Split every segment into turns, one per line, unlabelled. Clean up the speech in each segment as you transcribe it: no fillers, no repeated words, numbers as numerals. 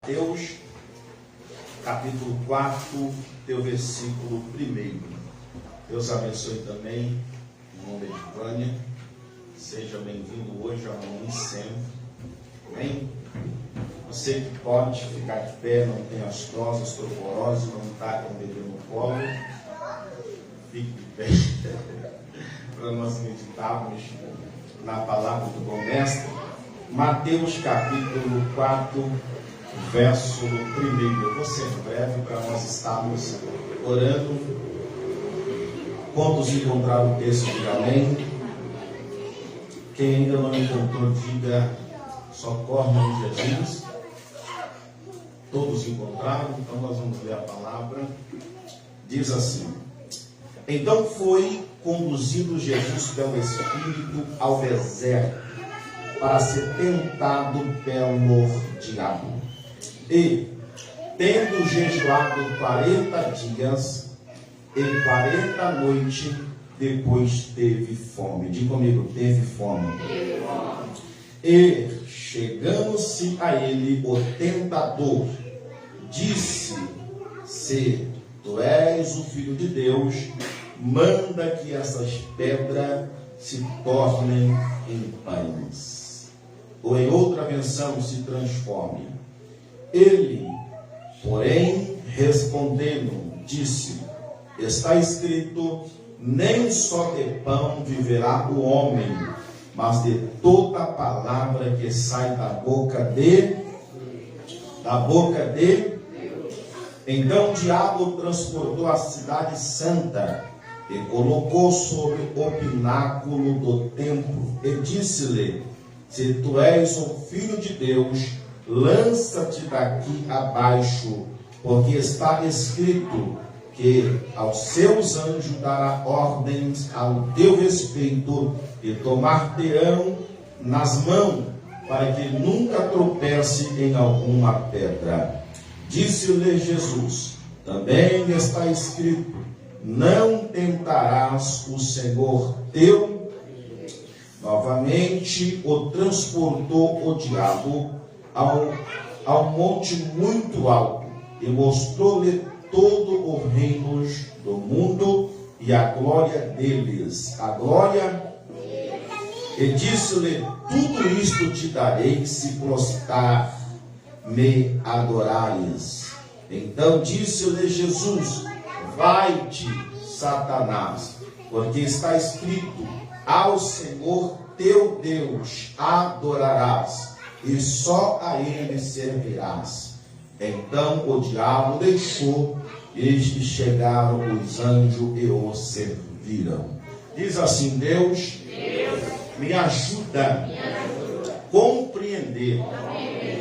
Mateus, capítulo 4, teu versículo 1. Deus abençoe também, em nome de Vânia. Seja bem-vindo hoje, amanhã e sempre. Amém? Você que pode ficar de pé, não tem astrose, osteoporose, não está com o bebê no colo, fique de pé para nós meditarmos na palavra do bom mestre. Mateus, capítulo 4, verso 1. Eu vou ser breve para nós estarmos orando. Quantos encontraram o texto, diga amém. Quem ainda não encontrou, diga socorre em Jesus. Todos encontraram, então nós vamos ler a palavra. Diz assim: então foi conduzido Jesus pelo Espírito ao deserto para ser tentado pelo diabo. E, tendo jejuado 40 dias e 40 noites, depois teve fome. Diga comigo, teve fome. E, chegando-se a ele o tentador, disse: se tu és o Filho de Deus, manda que essas pedras se tornem em pães. Ou em outra versão, se transforme. Ele, porém, respondendo, disse: está escrito, nem só de pão viverá o homem, mas de toda palavra que sai da boca de Então o diabo transportou a cidade santa e colocou sobre o pináculo do templo e disse-lhe: se tu és o Filho de Deus, lança-te daqui abaixo, porque está escrito que aos seus anjos dará ordens ao teu respeito e tomar-te-ão nas mãos, para que nunca tropece em alguma pedra. Disse-lhe Jesus: também está escrito, não tentarás o Senhor teu. Novamente o transportou o diabo ao monte muito alto e mostrou-lhe todo o reino do mundo e a glória deles. E disse-lhe: tudo isto te darei se prostrar me adorares. Então disse-lhe Jesus: vai-te, Satanás, porque está escrito, ao Senhor teu Deus adorarás, e só a ele servirás. Então o diabo deixou, eis que chegaram os anjos e o serviram. Diz assim: Deus me ajuda a compreender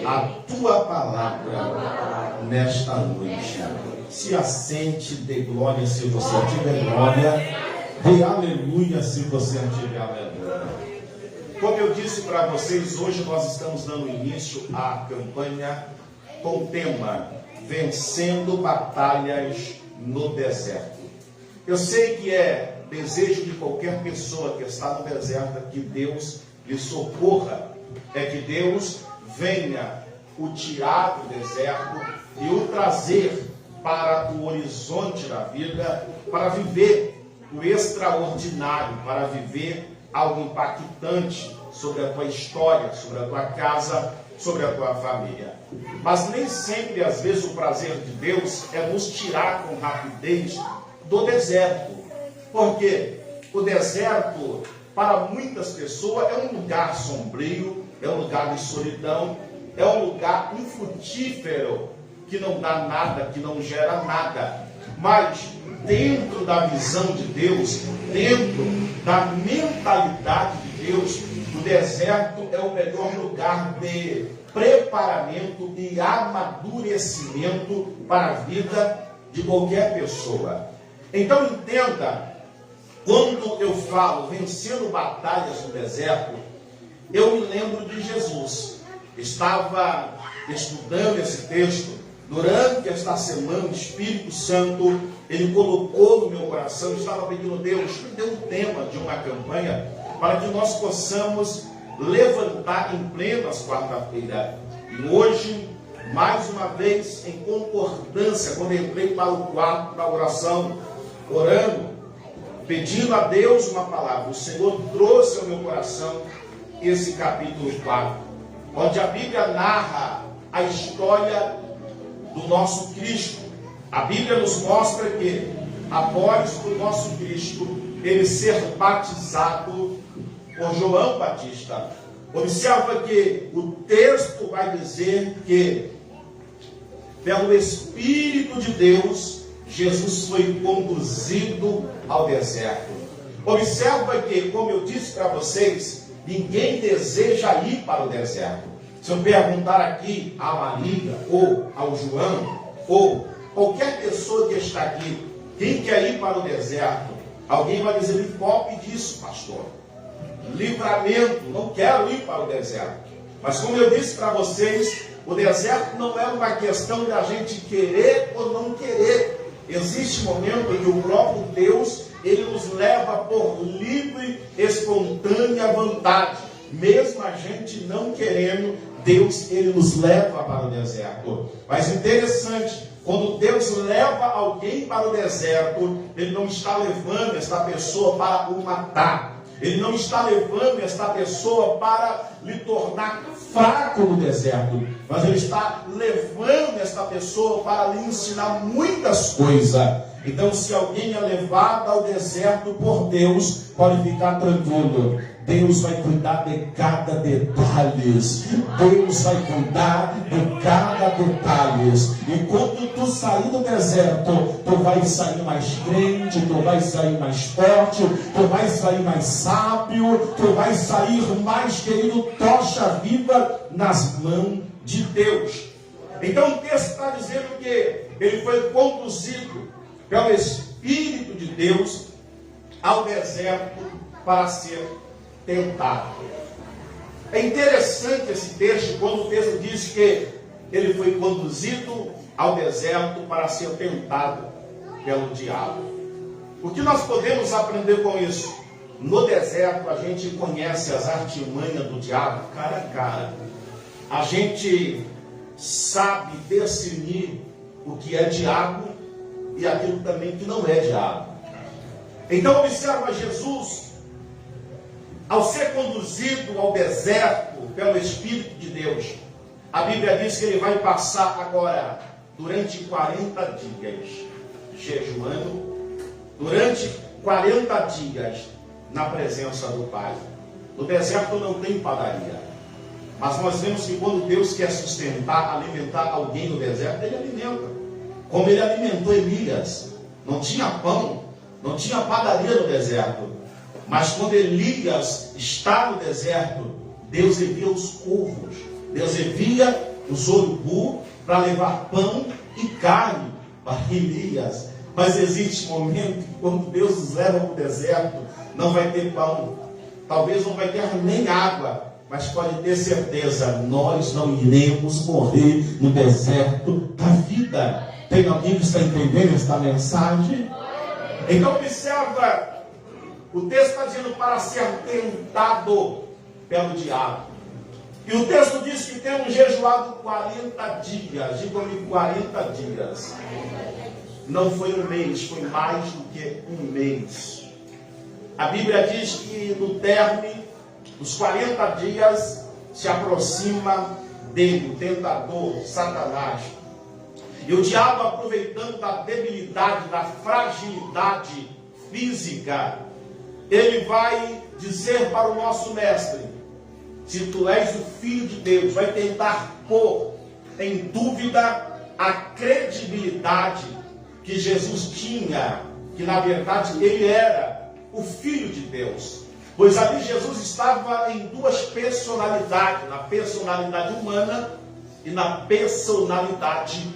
a tua palavra nesta noite. Se assente, de glória se você tiver glória, de aleluia se você tiver aleluia. Como eu disse para vocês, hoje nós estamos dando início à campanha com o tema Vencendo Batalhas no Deserto. Eu sei que é desejo de qualquer pessoa que está no deserto que Deus lhe socorra, é que Deus venha o tirar do deserto e o trazer para o horizonte da vida, para viver o extraordinário, para viver algo impactante sobre a tua história, sobre a tua casa, sobre a tua família. Mas nem sempre, às vezes, o prazer de Deus é nos tirar com rapidez do deserto. Porque o deserto, para muitas pessoas, é um lugar sombrio, é um lugar de solidão, é um lugar infrutífero, que não dá nada, que não gera nada. Mas dentro da visão de Deus, dentro da mentalidade de Deus, o deserto é o melhor lugar de preparamento e amadurecimento para a vida de qualquer pessoa. Então entenda, quando eu falo vencendo batalhas no deserto, eu me lembro de Jesus. Estava estudando esse texto. Durante esta semana, o Espírito Santo, Ele colocou no meu coração, estava pedindo: Deus, me dê um tema de uma campanha, para que nós possamos levantar em plenas quarta-feira. E hoje mais uma vez, em concordância, quando entrei para o quarto da oração, orando, pedindo a Deus uma palavra, o Senhor trouxe ao meu coração esse capítulo 4, onde a Bíblia narra a história do nosso Cristo. A Bíblia nos mostra que, após o nosso Cristo, ele ser batizado por João Batista, observa que o texto vai dizer que, pelo Espírito de Deus, Jesus foi conduzido ao deserto. Observa que, como eu disse para vocês, ninguém deseja ir para o deserto. Se eu perguntar aqui a Maria, ou ao João, ou qualquer pessoa que está aqui, quem quer ir para o deserto? Alguém vai dizer, me poupe disso, pastor. Livramento, não quero ir para o deserto. Mas como eu disse para vocês, o deserto não é uma questão de a gente querer ou não querer. Existe momento em que o próprio Deus, ele nos leva por livre, espontânea vontade. Mesmo a gente não querendo, Deus, ele nos leva para o deserto. Mas interessante, quando Deus leva alguém para o deserto, ele não está levando esta pessoa para o matar. Ele não está levando esta pessoa para lhe tornar fraco no deserto, mas ele está levando esta pessoa para lhe ensinar muitas coisas. Então, se alguém é levado ao deserto por Deus, pode ficar tranquilo. Deus vai cuidar de cada detalhe. Deus vai cuidar de cada detalhe. E quando tu sair do deserto, tu vai sair mais crente, tu vai sair mais forte, tu vai sair mais sábio, tu vai sair mais, querido, tocha viva nas mãos de Deus. Então o texto está dizendo que ele foi conduzido pelo Espírito de Deus ao deserto para ser tentado. É interessante esse texto, quando o texto diz que ele foi conduzido ao deserto para ser tentado pelo diabo. O que nós podemos aprender com isso? No deserto a gente conhece as artimanhas do diabo cara a cara. A gente sabe discernir o que é diabo e aquilo também que não é diabo. Então observa Jesus, ao ser conduzido ao deserto pelo Espírito de Deus. A Bíblia diz que ele vai passar agora durante 40 dias jejuando, durante 40 dias na presença do Pai. No deserto não tem padaria, mas nós vemos que quando Deus quer sustentar, alimentar alguém no deserto, ele alimenta. Como ele alimentou Elias, não tinha pão, não tinha padaria no deserto. Mas quando Elias está no deserto, Deus envia os corvos, Deus envia os urubu para levar pão e carne para Elias. Mas existe um momento que quando Deus nos leva para o deserto, não vai ter pão, talvez não vai ter nem água, mas pode ter certeza, nós não iremos morrer no deserto da vida. Tem alguém que está entendendo esta mensagem? Então observa, o texto está dizendo para ser tentado pelo diabo. E o texto diz que temos jejuado 40 dias. Diga-me 40 dias. Não foi um mês, foi mais do que um mês. A Bíblia diz que no término dos 40 dias se aproxima dele, o tentador, Satanás. E o diabo, aproveitando da debilidade, da fragilidade física, ele vai dizer para o nosso mestre, se tu és o Filho de Deus, vai tentar pôr em dúvida a credibilidade que Jesus tinha, que na verdade ele era o Filho de Deus. Pois ali Jesus estava em duas personalidades, na personalidade humana e na personalidade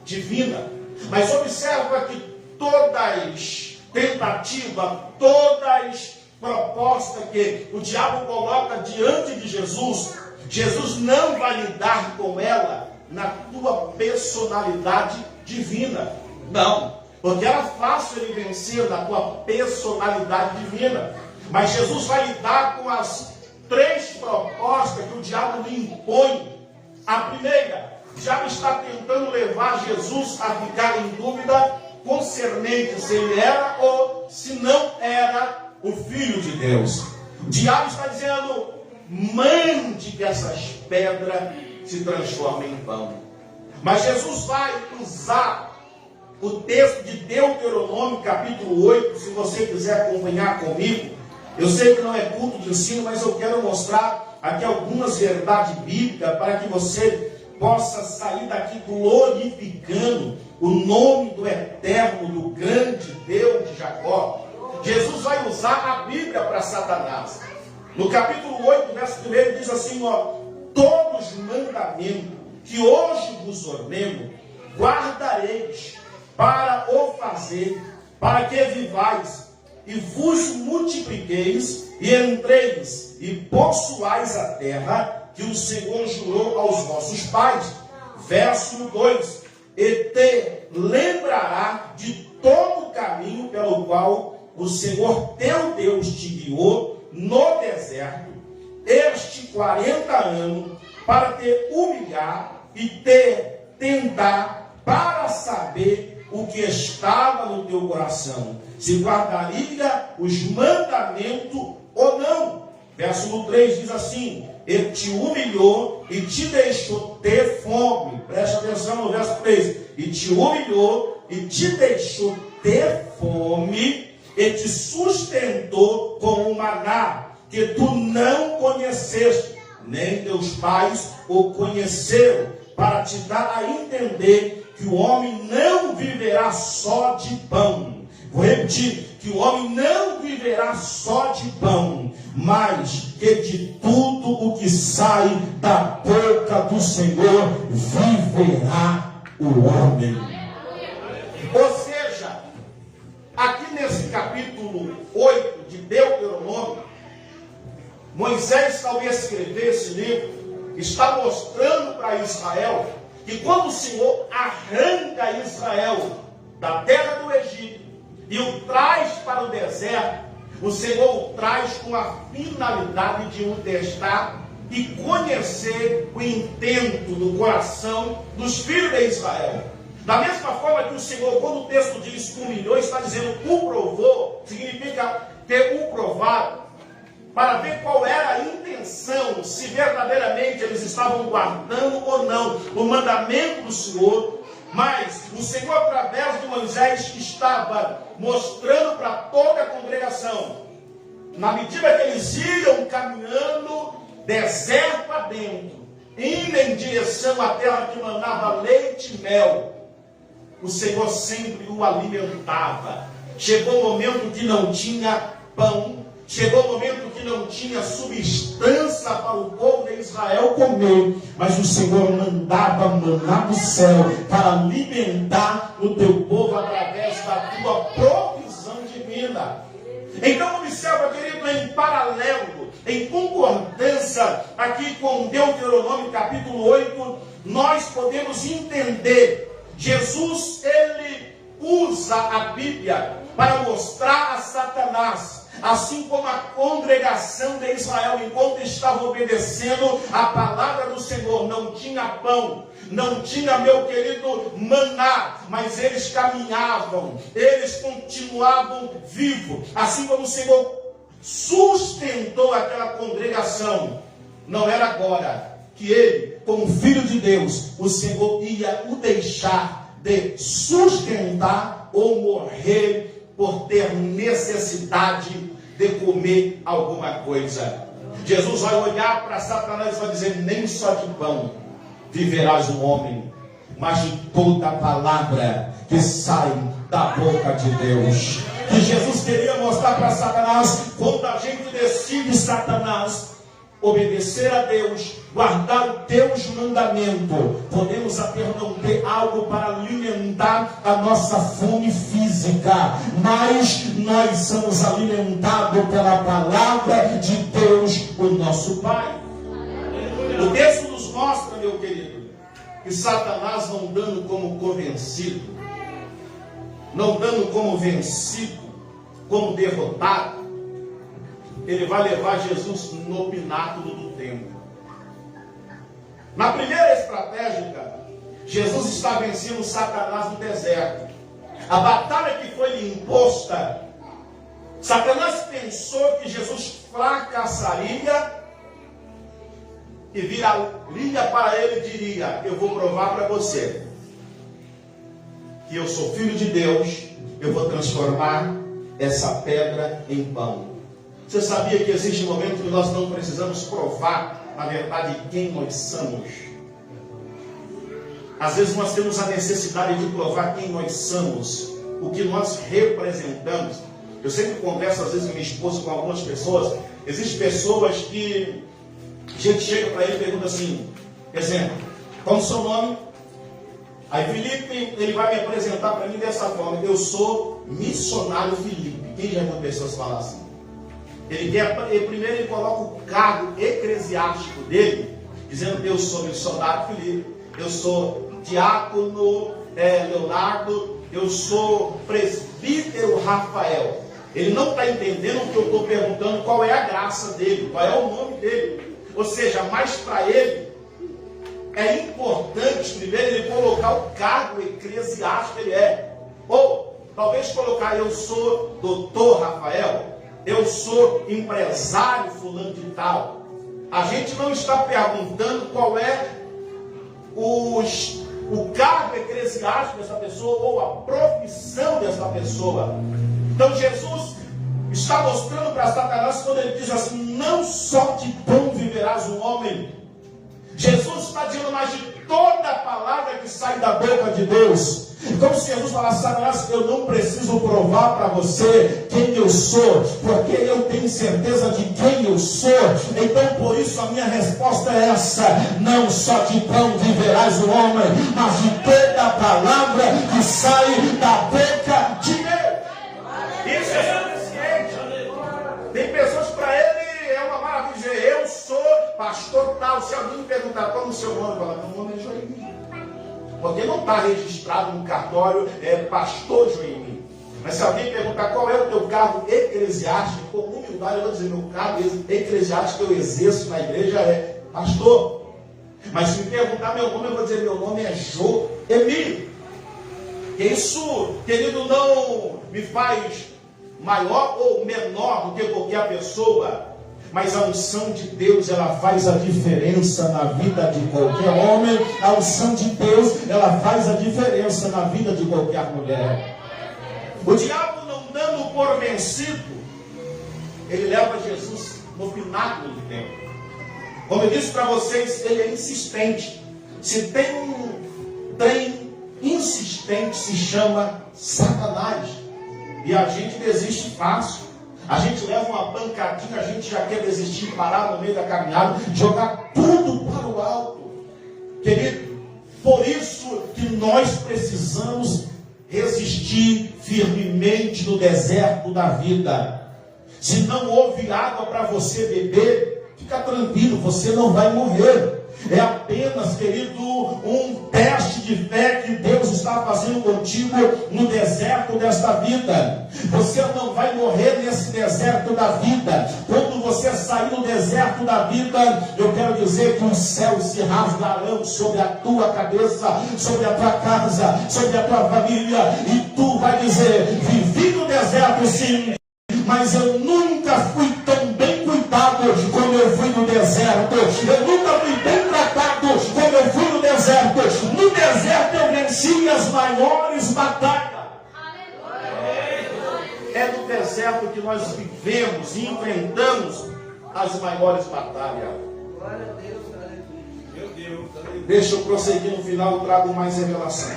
divina. Mas observa que todas tentativas, todas propostas que o diabo coloca diante de Jesus, Jesus não vai lidar com ela na tua personalidade divina. Não, porque era fácil ele vencer na tua personalidade divina. Mas Jesus vai lidar com as três propostas que o diabo lhe impõe. A primeira, já está tentando levar Jesus a ficar em dúvida concernente se ele era ou se não era o Filho de Deus. O diabo está dizendo: mande que essas pedras se transformem em pão. Mas Jesus vai usar o texto de Deuteronômio, capítulo 8, se você quiser acompanhar comigo. Eu sei que não é culto de ensino, mas eu quero mostrar aqui algumas verdades bíblicas para que você possa sair daqui glorificando o nome do eterno, do grande Deus de Jacó. Jesus vai usar a Bíblia para Satanás. No capítulo 8, verso 1, diz assim, todos os mandamentos que hoje vos ordeno, guardareis para o fazer, para que vivais, e vos multipliqueis, e entreis, e possuais a terra que o Senhor jurou aos vossos pais. Verso 2, e te lembrará de todo o caminho pelo qual o Senhor teu Deus te guiou no deserto, este 40 anos, para te humilhar e te tentar, para saber o que estava no teu coração, se guardaria os mandamentos ou não. Verso 3 diz assim: ele te humilhou e te deixou ter fome. Preste atenção no verso 3. E te humilhou e te deixou ter fome, e te sustentou com o maná, que tu não conheceste, nem teus pais o conheceram, para te dar a entender que o homem não viverá só de pão. Vou repetir, que o homem não viverá só de pão, mas que de tudo o que sai da boca do Senhor viverá o homem. Ou seja, aqui nesse capítulo 8 de Deuteronômio, Moisés, talvez escrever esse livro, está mostrando para Israel que quando o Senhor arranca Israel da terra do Egito e o traz para o deserto, o Senhor o traz com a finalidade de o testar e conhecer o intento do coração dos filhos de Israel. Da mesma forma que o Senhor, quando o texto diz humilhou, está dizendo o provou, significa ter o provado, para ver qual era a intenção, se verdadeiramente eles estavam guardando ou não o mandamento do Senhor. Mas o Senhor, através de Moisés, estava mostrando para toda a congregação, na medida que eles iam caminhando deserto adentro, indo em direção à terra que mandava leite e mel, o Senhor sempre o alimentava. Chegou o momento que não tinha pão, chegou o momento que não tinha substância para o povo de Israel comer, mas o Senhor mandava maná do céu para alimentar o teu povo através da tua provisão divina. Então observa, querido, em paralelo, em concordância aqui com Deuteronômio capítulo 8, nós podemos entender, Jesus, ele usa a Bíblia para mostrar a Satanás, assim como a congregação de Israel, enquanto estava obedecendo a palavra do Senhor, não tinha pão, não tinha, meu querido, maná, mas eles caminhavam, eles continuavam vivos, assim como o Senhor sustentou aquela congregação. Não era agora que ele, como filho de Deus, o Senhor ia o deixar de sustentar ou morrer por ter necessidade de comer alguma coisa. Jesus vai olhar para Satanás e vai dizer: nem só de pão viverás o homem, mas de toda a palavra que sai da boca de Deus. Que Jesus queria mostrar para Satanás, quando a gente decide, Satanás, obedecer a Deus, guardar os teus mandamentos, podemos até não ter algo para alimentar a nossa fome física, mas nós somos alimentados pela palavra de Deus, o nosso Pai. O texto nos mostra, meu querido, que Satanás, não dando como convencido, não dando como vencido, como derrotado, ele vai levar Jesus no pináculo do templo. Na primeira estratégia, Jesus está vencendo Satanás no deserto. A batalha que foi lhe imposta, Satanás pensou que Jesus fracassaria e viraria para ele e diria: eu vou provar para você que eu sou filho de Deus, eu vou transformar essa pedra em pão. Você sabia que existe um momento que nós não precisamos provar, na verdade, quem nós somos? Às vezes nós temos a necessidade de provar quem nós somos, o que nós representamos. Eu sempre converso, às vezes, com minha esposa, com algumas pessoas. Existem pessoas que a gente chega para ele e pergunta assim, exemplo, qual é o seu nome? Aí Felipe, ele vai me apresentar para mim dessa forma: eu sou missionário Felipe. Quem já viu pessoas falar assim? Primeiro ele coloca o cargo eclesiástico dele, dizendo: eu sou missionário Felipe, eu sou diácono Leonardo, eu sou presbítero Rafael. Ele não está entendendo o que eu estou perguntando, qual é a graça dele, qual é o nome dele. Ou seja, mas para ele é importante primeiro ele colocar o cargo eclesiástico que ele é. Ou talvez colocar: eu sou doutor Rafael, eu sou empresário fulano de tal. A gente não está perguntando qual é o cargo eclesiástico dessa pessoa ou a profissão dessa pessoa. Então Jesus está mostrando para Satanás quando ele diz assim: não só de pão viverás o homem. Jesus está dizendo: mas de toda a palavra que sai da boca de Deus. Como se Jesus falasse: Satanás, eu não preciso provar para você quem eu sou, porque eu tenho certeza de quem eu sou. Então por isso a minha resposta é essa: não só de pão viverás o homem, mas de toda a palavra que sai da boca de Deus. Isso é suficiente. Tem pessoas para ele é uma maravilha dizer: eu sou pastor tal. Se alguém me perguntar qual é o seu nome, fala: meu nome é Joemir. Porque não está registrado no cartório, pastor Joemir. Mas se alguém perguntar qual é o teu cargo eclesiástico, com humildade eu vou dizer: meu cargo eclesiástico que eu exerço na igreja é pastor. Mas se me perguntar meu nome, eu vou dizer: meu nome é Joemir. Isso, querido, não me faz maior ou menor do que qualquer pessoa. Mas a unção de Deus, ela faz a diferença na vida de qualquer homem. A unção de Deus, ela faz a diferença na vida de qualquer mulher. O diabo, não dando por vencido, ele leva Jesus no pináculo do templo. Como eu disse para vocês, ele é insistente. Se tem um trem insistente, se chama Satanás. E a gente desiste fácil. A gente leva uma pancadinha, a gente já quer desistir, parar no meio da caminhada, jogar tudo para o alto. Querido, por isso que nós precisamos resistir firmemente no deserto da vida. Se não houve água para você beber, fica tranquilo, você não vai morrer. É apenas, querido, um teste de fé que Deus está fazendo contigo no deserto desta vida. Você não vai morrer nesse deserto da vida. Quando você sair do deserto da vida, eu quero dizer que os céus se rasgarão sobre a tua cabeça, sobre a tua casa, sobre a tua família, e tu vai dizer: vivi no deserto sim, mas eu nunca fui tão bem cuidado como eu fui no deserto. Eu nunca fui bem tratado como eu fui no deserto. No deserto eu venci as maiores batalhas. É no deserto que nós vivemos e enfrentamos as maiores batalhas. Deixa eu prosseguir, no final eu trago mais revelação.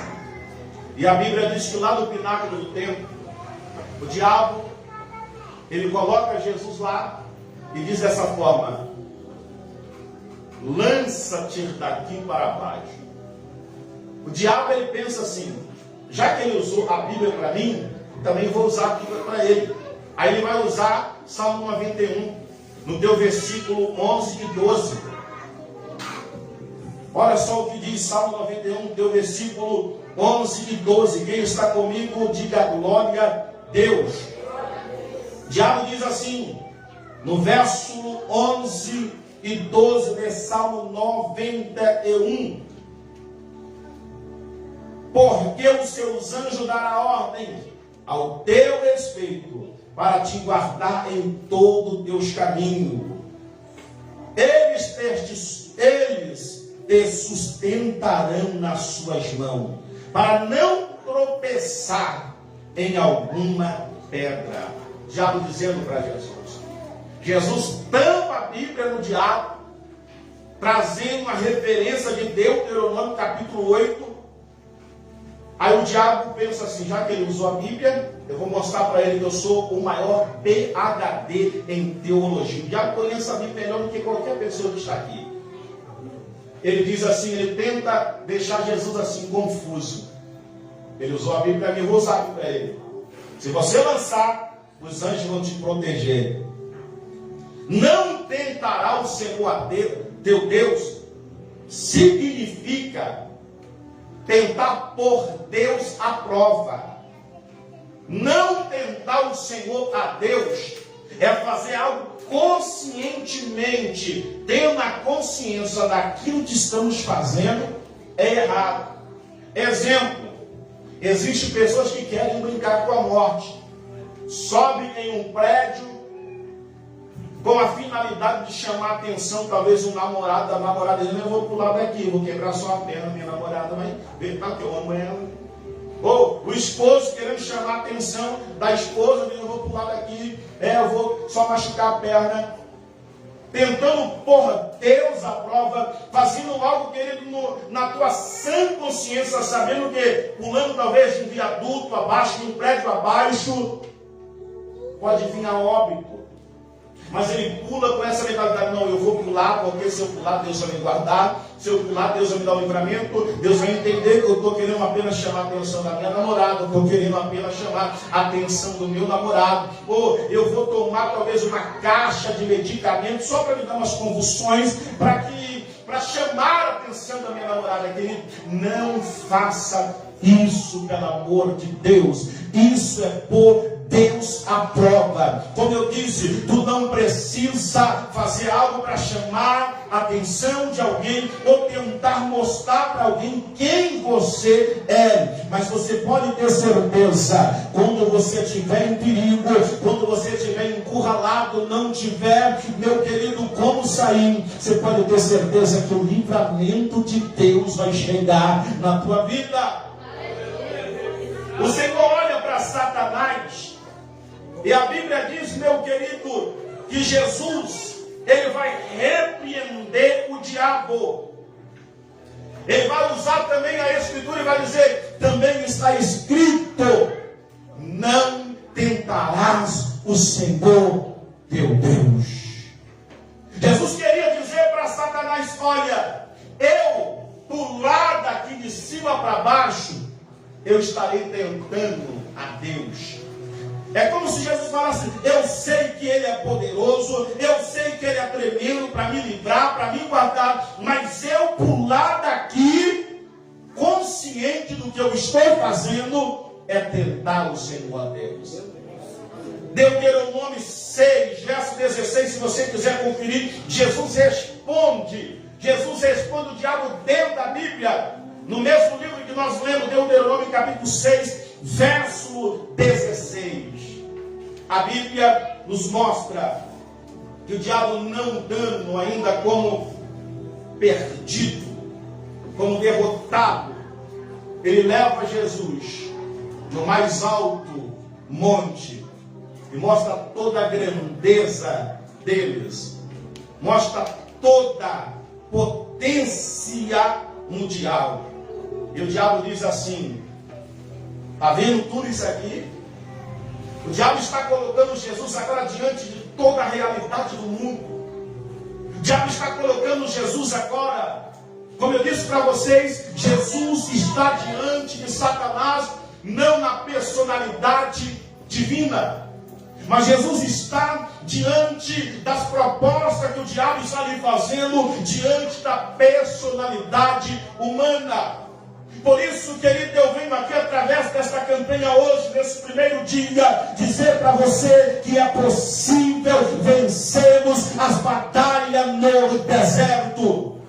E a Bíblia diz que lá no pináculo do templo, o diabo, ele coloca Jesus lá e diz dessa forma: lança-te daqui para baixo. O diabo, ele pensa assim: já que ele usou a Bíblia para mim, também vou usar a Bíblia para ele. Aí ele vai usar Salmo 91, no teu versículo 11 e 12. Olha só o que diz Salmo 91, no teu versículo 11 e 12. Quem está comigo, diga glória a Deus. O diabo diz assim, no verso 11 e 12 de Salmo 91: porque os seus anjos darão ordem ao teu respeito, para te guardar em todo o teu caminho. Eles te sustentarão nas suas mãos, para não tropeçar em alguma pedra. Diabo dizendo para Jesus. Jesus tampa a Bíblia no diabo, trazendo uma referência de Deuteronômio capítulo 8. Aí o diabo pensa assim, já que ele usou a Bíblia, eu vou mostrar para ele que eu sou o maior PhD em teologia. O diabo conhece a Bíblia melhor do que qualquer pessoa que está aqui. Ele diz assim, ele tenta deixar Jesus assim confuso. Ele usou a Bíblia, eu vou usar para ele. Se você lançar, os anjos vão te proteger. Não tentará o Senhor teu Deus, significa tentar pôr Deus à prova. Não tentar o Senhor a Deus é fazer algo conscientemente, tendo a consciência daquilo que estamos fazendo é errado. Exemplo, existem pessoas que querem brincar com a morte, sobem em um prédio com a finalidade de chamar a atenção, talvez um namorado da namorada dele, eu vou pular daqui, vou quebrar sua perna, minha namorada vai ver, tá, que eu amo ela. Ou o esposo querendo chamar a atenção da esposa, eu vou pular daqui, eu vou só machucar a perna. Tentando pôr Deus à prova, fazendo algo, querido, na tua sã consciência, sabendo que pulando talvez de um viaduto abaixo, de um prédio abaixo, pode vir a óbito. Mas ele pula com essa mentalidade, não, eu vou pular, porque se eu pular, Deus vai me guardar. Se eu pular, Deus vai me dar um livramento. Deus vai entender que eu estou querendo apenas chamar a atenção da minha namorada. Estou querendo apenas chamar a atenção do meu namorado. Ou eu vou tomar talvez uma caixa de medicamentos só para me dar umas convulsões, para chamar a atenção da minha namorada. Querido, não faça isso, pelo amor de Deus. Isso é por Deus à prova. Como eu disse, tu não precisa fazer algo para chamar a atenção de alguém ou tentar mostrar para alguém quem você é. Mas você pode ter certeza, quando você estiver em perigo, quando você estiver encurralado, não tiver, meu querido, como sair, você pode ter certeza que o livramento de Deus vai chegar na tua vida. O Senhor olha para Satanás e a Bíblia diz, meu querido, que Jesus, ele vai repreender o diabo. Ele vai usar também a Escritura e vai dizer, também está escrito, não tentarás o Senhor teu Deus. Jesus queria dizer para Satanás, olha, eu pular daqui de cima para baixo, eu estarei tentando a Deus. É como se Jesus falasse, eu sei que Ele é poderoso, eu sei que Ele é tremendo para me livrar, para me guardar, mas eu pular daqui, consciente do que eu estou fazendo, é tentar o Senhor a Deus. Deuteronômio 6, verso 16, se você quiser conferir, Jesus responde o diabo dentro da Bíblia, no mesmo livro que nós lemos, Deuteronômio capítulo 6, verso 16. A Bíblia nos mostra que o diabo, não dando ainda como perdido, como derrotado, ele leva Jesus no mais alto monte e mostra toda a grandeza deles, mostra toda a potência mundial. E o diabo diz assim, está vendo tudo isso aqui? O diabo está colocando Jesus agora diante de toda a realidade do mundo. O diabo está colocando Jesus agora, como eu disse para vocês, Jesus está diante de Satanás, não na personalidade divina, mas Jesus está diante das propostas que o diabo está lhe fazendo, diante da personalidade humana. Por isso, querido, eu venho aqui através desta campanha hoje, nesse primeiro dia, dizer para você que é possível vencermos as batalhas no deserto.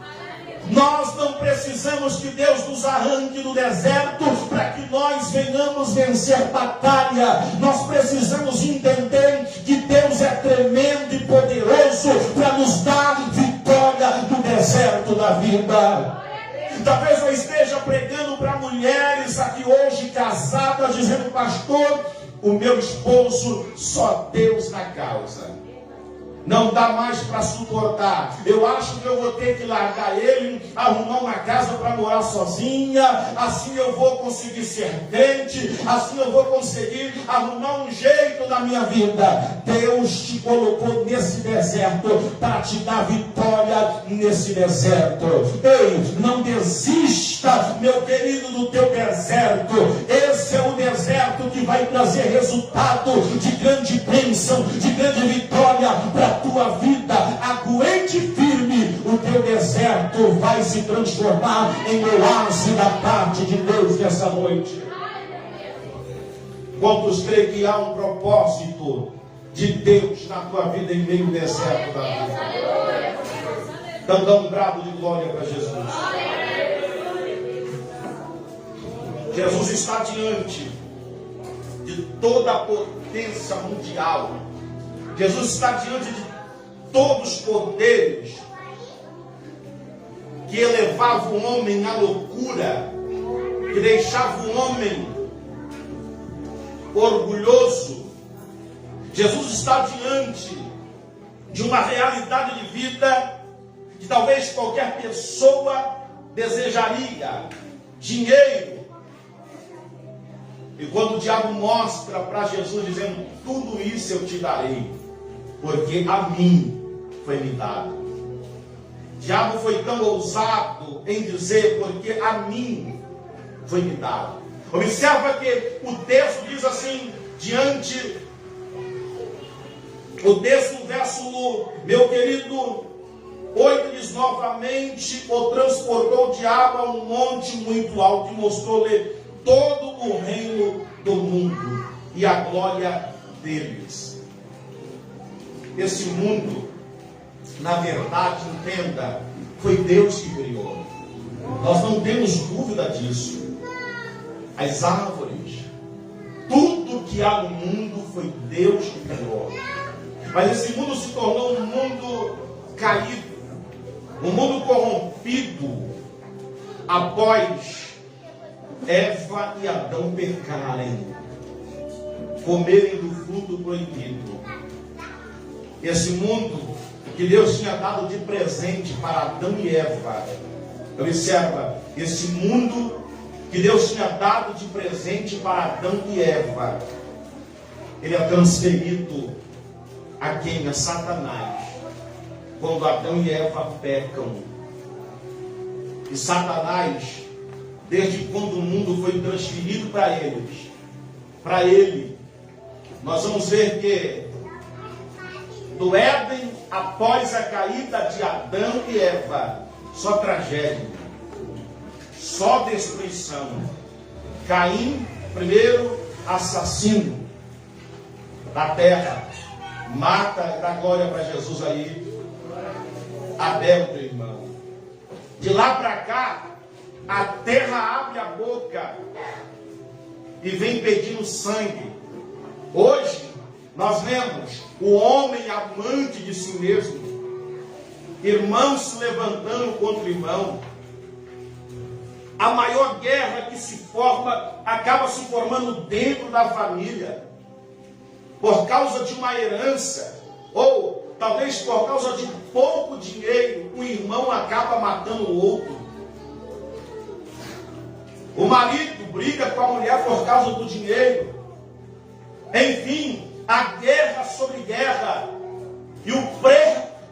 Nós não precisamos que Deus nos arranque do deserto para que nós venhamos vencer batalha. Nós precisamos entender que Deus é tremendo e poderoso para nos dar vitória no deserto da vida. Talvez eu esteja pregando para mulheres aqui hoje casadas, dizendo: pastor, o meu esposo, só Deus na causa. Não dá mais para suportar. Eu acho que eu vou ter que largar ele, arrumar uma casa para morar sozinha. Assim eu vou conseguir ser crente. Assim eu vou conseguir arrumar um jeito na minha vida. Deus te colocou nesse deserto para te dar vitória nesse deserto. Ei, não desista, meu querido, do teu deserto. Esse é o deserto que vai trazer resultado de grande bênção, de grande vitória para tua vida. Aguente firme, o teu deserto vai se transformar em oásis da parte de Deus nessa noite. Quantos creem que há um propósito de Deus na tua vida em meio ao deserto da vida? Então dá um brado de glória para Jesus. Jesus está diante de toda a potência mundial. Jesus está diante de todos os poderes que elevavam o homem à loucura, que deixavam o homem orgulhoso. Jesus está diante de uma realidade de vida que talvez qualquer pessoa desejaria: dinheiro. E quando o diabo mostra para Jesus dizendo: tudo isso eu te darei, porque a mim foi me dado. O diabo foi tão ousado em dizer: porque a mim foi me dado. Observa que o texto diz assim, o texto, no verso, meu querido, 8 diz: novamente o transportou o diabo a um monte muito alto e mostrou-lhe todo o reino do mundo e a glória deles. Esse mundo, na verdade, entenda, foi Deus que criou. Nós não temos dúvida disso. As árvores, tudo que há no mundo foi Deus que criou. Mas esse mundo se tornou um mundo caído, um mundo corrompido, após Eva e Adão pecarem, comerem do fruto proibido. Esse mundo que Deus tinha dado de presente para Adão e Eva. Observa, esse mundo que Deus tinha dado de presente para Adão e Eva, ele é transferido a quem? A Satanás. Quando Adão e Eva pecam. E Satanás, desde quando o mundo foi transferido para ele, nós vamos ver que do Éden, após a caída de Adão e Eva, só tragédia, só destruição. Caim, primeiro assassino da terra, mata, dá glória para Jesus aí, Abel, teu irmão. De lá para cá, a terra abre a boca e vem pedindo sangue. Hoje, nós vemos o homem amante de si mesmo, irmãos se levantando contra irmão. A maior guerra que se forma, acaba se formando dentro da família, por causa de uma herança, ou talvez por causa de pouco dinheiro, um irmão acaba matando o outro. O marido briga com a mulher por causa do dinheiro. Enfim, a guerra sobre guerra. E o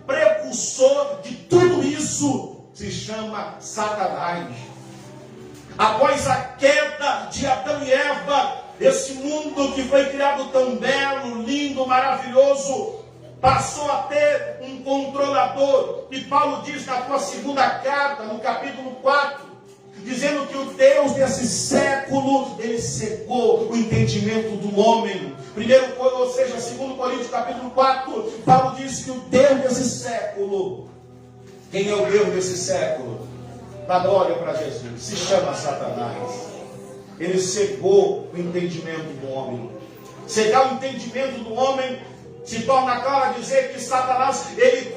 precursor de tudo isso se chama Satanás. Após a queda de Adão e Eva, esse mundo que foi criado tão belo, lindo, maravilhoso, passou a ter um controlador. E Paulo diz na sua segunda carta, no capítulo 4, dizendo que o Deus desse século, ele secou o entendimento do homem. Primeiro, ou seja, 2 Coríntios capítulo 4, Paulo diz que o Deus desse século, quem é o Deus desse século? Olha para Jesus, se chama Satanás. Ele cegou o entendimento do homem. Cegar o entendimento do homem se torna claro dizer que Satanás, ele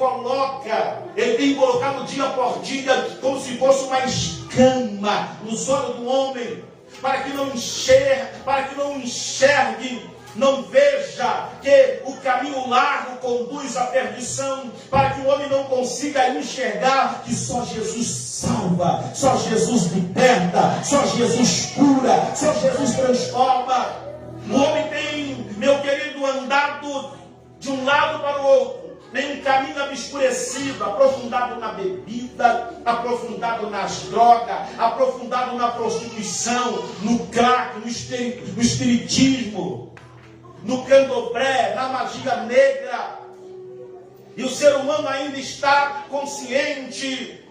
tem colocado dia por dia, como se fosse uma escama nos olhos do homem, para que não enxergue, não veja que o caminho largo conduz à perdição, para que o homem não consiga enxergar que só Jesus salva, só Jesus liberta, só Jesus cura, só Jesus transforma. O homem tem, meu querido, andado de um lado para o outro, tem um caminho obscurecido, aprofundado na bebida, aprofundado nas drogas, aprofundado na prostituição, no crack, no espiritismo, no candomblé, na magia negra. E o ser humano ainda está consciente,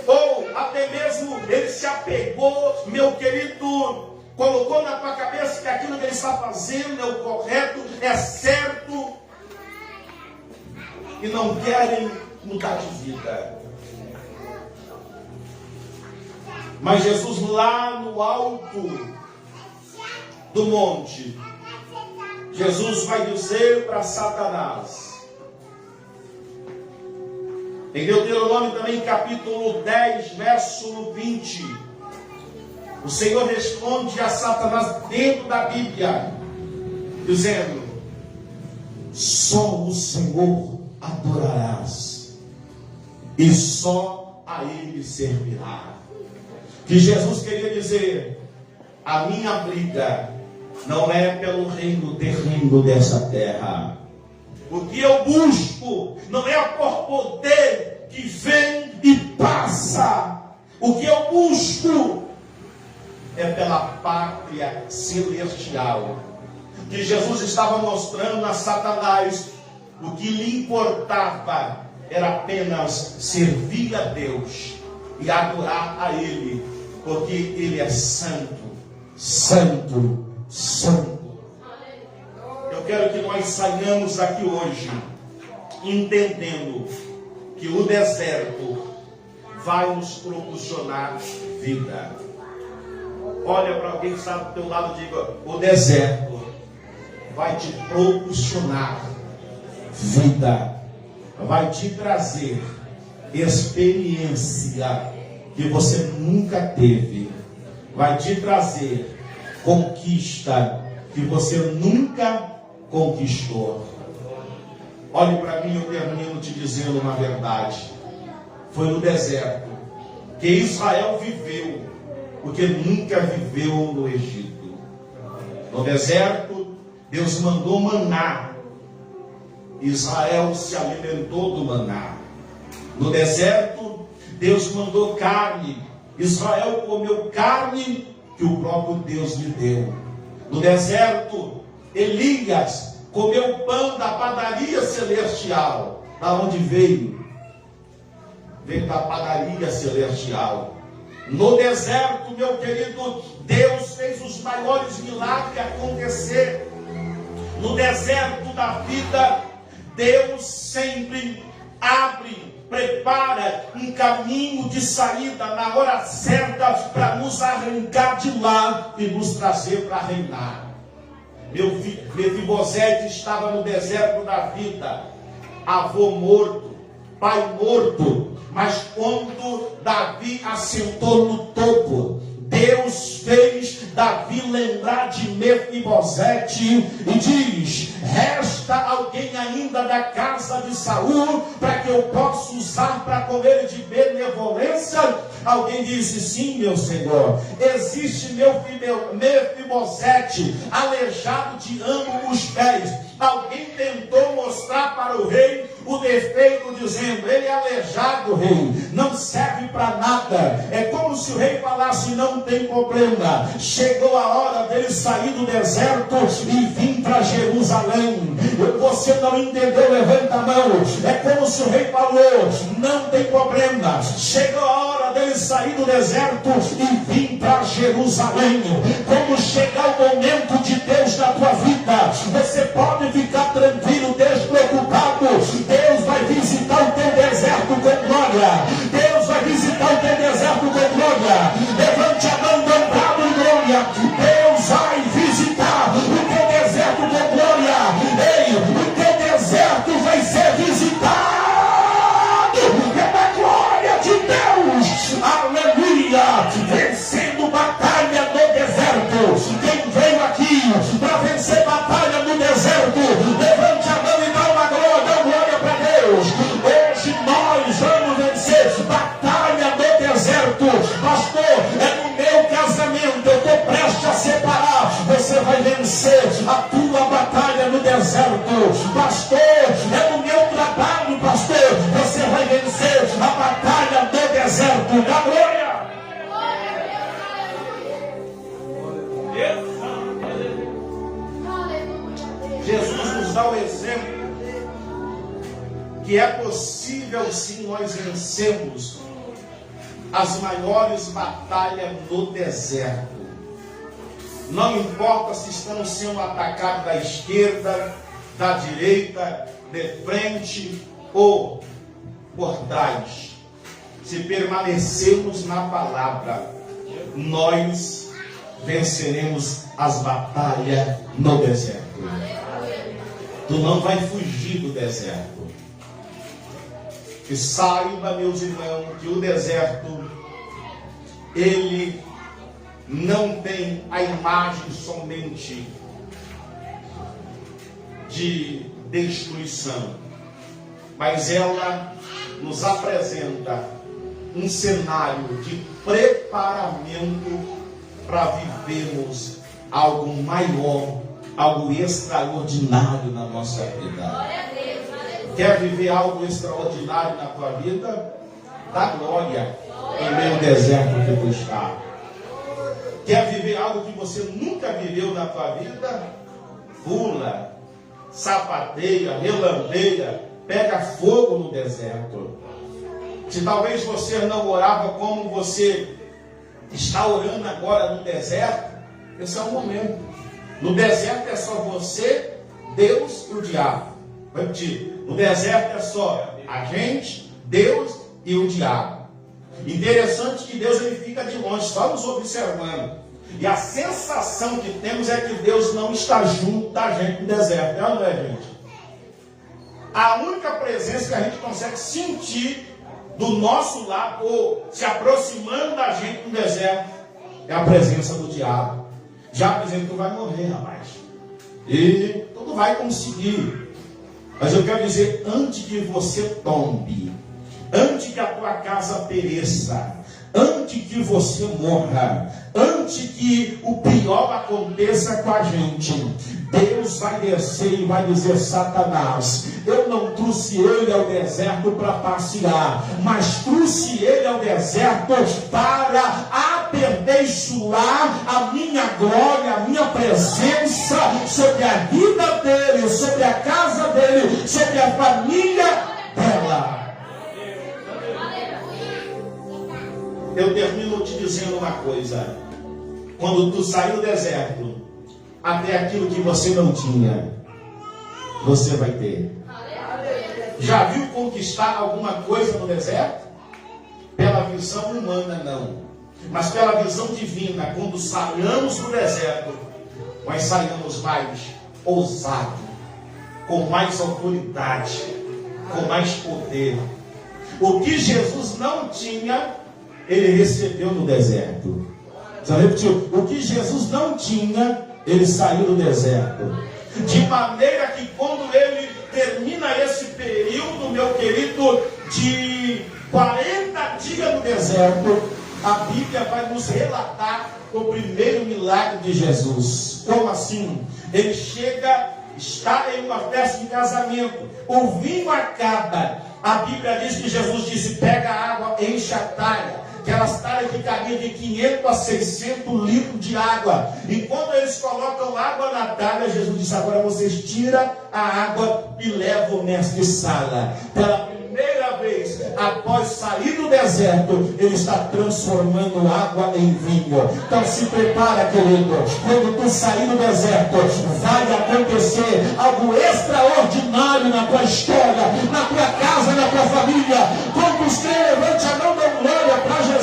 ou até mesmo ele se apegou, meu querido, colocou na tua cabeça que aquilo que ele está fazendo é o correto, é certo, e não querem mudar de vida. Mas Jesus, lá no alto do monte, Jesus vai dizer para Satanás, em Deuteronômio também, capítulo 10, verso 20, o Senhor responde a Satanás dentro da Bíblia, dizendo: só o Senhor adorarás, e só a Ele servirá. Que Jesus queria dizer: a minha briga não é pelo reino terreno dessa terra. O que eu busco não é por poder que vem e passa. O que eu busco é pela pátria celestial. Que Jesus estava mostrando a Satanás, o que lhe importava era apenas servir a Deus e adorar a Ele, porque Ele é santo, santo, santo. Eu quero que nós saiamos aqui hoje entendendo que o deserto vai nos proporcionar vida. Olha para alguém que está do teu lado e diga: o deserto vai te proporcionar vida, vai te trazer experiência que você nunca teve, vai te trazer conquista que você nunca conquistou. Olhe para mim, eu termino te dizendo uma verdade. Foi no deserto que Israel viveu o que nunca viveu no Egito. No deserto, Deus mandou maná. Israel se alimentou do maná. No deserto, Deus mandou carne. Israel comeu carne que o próprio Deus lhe deu. No deserto, Elias comeu o pão da padaria celestial. Da onde veio? Veio da padaria celestial. No deserto, meu querido, Deus fez os maiores milagres acontecer. No deserto da vida, Deus sempre abre, prepara um caminho de saída na hora certa para nos arrancar de lá e nos trazer para reinar. Mefibosete estava no deserto da vida, avô morto, pai morto, mas quando Davi assentou no topo, Deus fez Davi lembrar de Mefibosete e diz: resta alguém ainda da casa de Saul para que eu possa usar para com ele de benevolência? Alguém disse: sim, meu Senhor, existe Mefibosete, aleijado de ambos os pés. Alguém tentou mostrar para o rei o defeito, dizendo: ele é aleijado, rei, não serve para nada. É como se o rei falasse: não tem problema, chegou a hora dele sair do deserto e vir para Jerusalém. Você não entendeu? Levanta a mão. É como se o rei falou: não tem problema, chegou a hora dele sair do deserto e vir para Jerusalém. Quando chegar o momento de Deus na tua vida, você pode ficar tranquilo, despreocupado. Deus vai visitar o teu deserto com glória. Deus vai visitar o teu deserto
Levante a mão, dê um brado em glória. Deus vai visitar o teu deserto com glória. Ei, o teu deserto vai ser visitado pela glória de Deus. Aleluia. Vencendo batalha no deserto. Quem veio aqui para vencer batalha no deserto, levante a mão e dá uma glória para Deus. Hoje nós vamos vencer batalha no deserto. Pastor, é no meu casamento, eu estou prestes a separar. Você vai vencer a tua batalha no deserto. Pastor, é no meu trabalho, pastor, você vai vencer a batalha no deserto. Da glória.
Jesus nos dá o exemplo que é possível sim nós vencermos as maiores batalhas no deserto. Não importa se estamos sendo atacados da esquerda, da direita, de frente ou por trás. Se permanecermos na palavra, nós venceremos as batalhas no deserto. Tu não vai fugir do deserto. E saiba, meus irmãos, que o deserto, ele não tem a imagem somente de destruição, mas ela nos apresenta um cenário de preparamento para vivermos algo maior, algo extraordinário na nossa vida. Quer viver algo extraordinário na tua vida? Dá glória em meio ao deserto que tu está. Quer viver algo que você nunca viveu na tua vida? Pula, sapateia, relambeia, pega fogo no deserto. Se talvez você não orava como você está orando agora no deserto, esse é o momento. No deserto é só você, Deus e o diabo. Vou repetir. No deserto é só a gente, Deus e o diabo. Interessante que Deus ele fica de longe, só nos observando. E a sensação que temos é que Deus não está junto da gente no deserto. Não é, gente? A única presença que a gente consegue sentir do nosso lado, ou se aproximando da gente no deserto, é a presença do diabo. Já dizendo que tu vai morrer, rapaz. E tu não vai conseguir. Mas eu quero dizer, antes que você tombe, antes que a tua casa pereça, antes que você morra, antes que o pior aconteça com a gente, Deus vai descer e vai dizer: Satanás, eu não trouxe ele ao deserto para passear, mas trouxe ele ao deserto para aperfeiçoar a minha glória, a minha presença sobre a vida dele, sobre a casa dele, sobre a família dela. Eu termino te dizendo uma coisa: quando tu sair do deserto, até aquilo que você não tinha, você vai ter. Já viu conquistar alguma coisa no deserto? Pela visão humana, não. Mas pela visão divina, quando saímos do deserto, nós saímos mais ousados, com mais autoridade, com mais poder. O que Jesus não tinha, ele recebeu no deserto. Você repetiu? O que Jesus não tinha, ele saiu do deserto. De maneira que quando ele termina esse período, meu querido, de 40 dias no deserto, a Bíblia vai nos relatar o primeiro milagre de Jesus. Como assim? Ele chega, está em uma festa de casamento, o vinho acaba. A Bíblia diz que Jesus disse: pega a água, enche a talha. Aquelas talhas que cabiam de 500 a 600 litros de água. E quando eles colocam água na talha, Jesus disse: agora vocês tiram a água e levam o mestre Sala. Pela primeira vez, após sair do deserto, ele está transformando água em vinho. Então se prepara, querido. Quando tu sair do deserto, vai acontecer algo extraordinário na tua história, na tua casa, na tua família. Quando os crentes, levante a mão, dá glória para Jesus.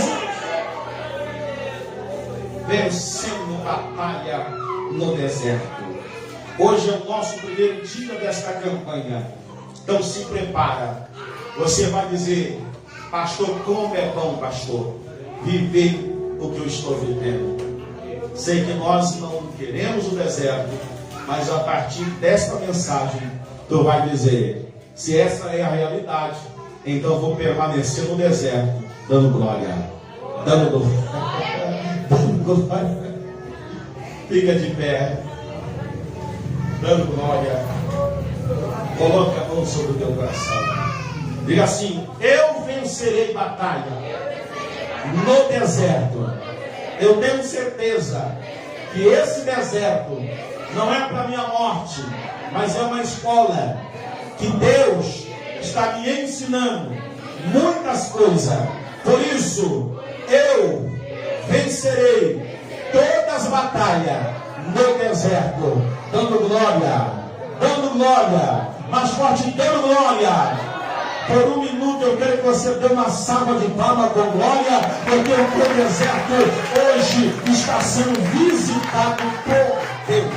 vencendo batalha no deserto. Hoje é o nosso primeiro dia desta campanha. Então se prepara. Você vai dizer: pastor, como é bom, pastor, viver o que eu estou vivendo. Sei que nós não queremos o deserto, mas a partir desta mensagem tu vai dizer: se essa é a realidade, então vou permanecer no deserto, dando glória, dando glória, dando glória. Fica de pé, dando glória. Coloque a mão sobre o teu coração. Diga assim: eu vencerei batalha no deserto. Eu tenho certeza que esse deserto não é para minha morte, mas é uma escola que Deus está me ensinando muitas coisas. Por isso, eu vencerei todas as batalhas no deserto, dando glória, mais forte, dando glória. Por um minuto eu quero que você dê uma salva de palmas com glória, porque o teu deserto hoje está sendo visitado por Deus.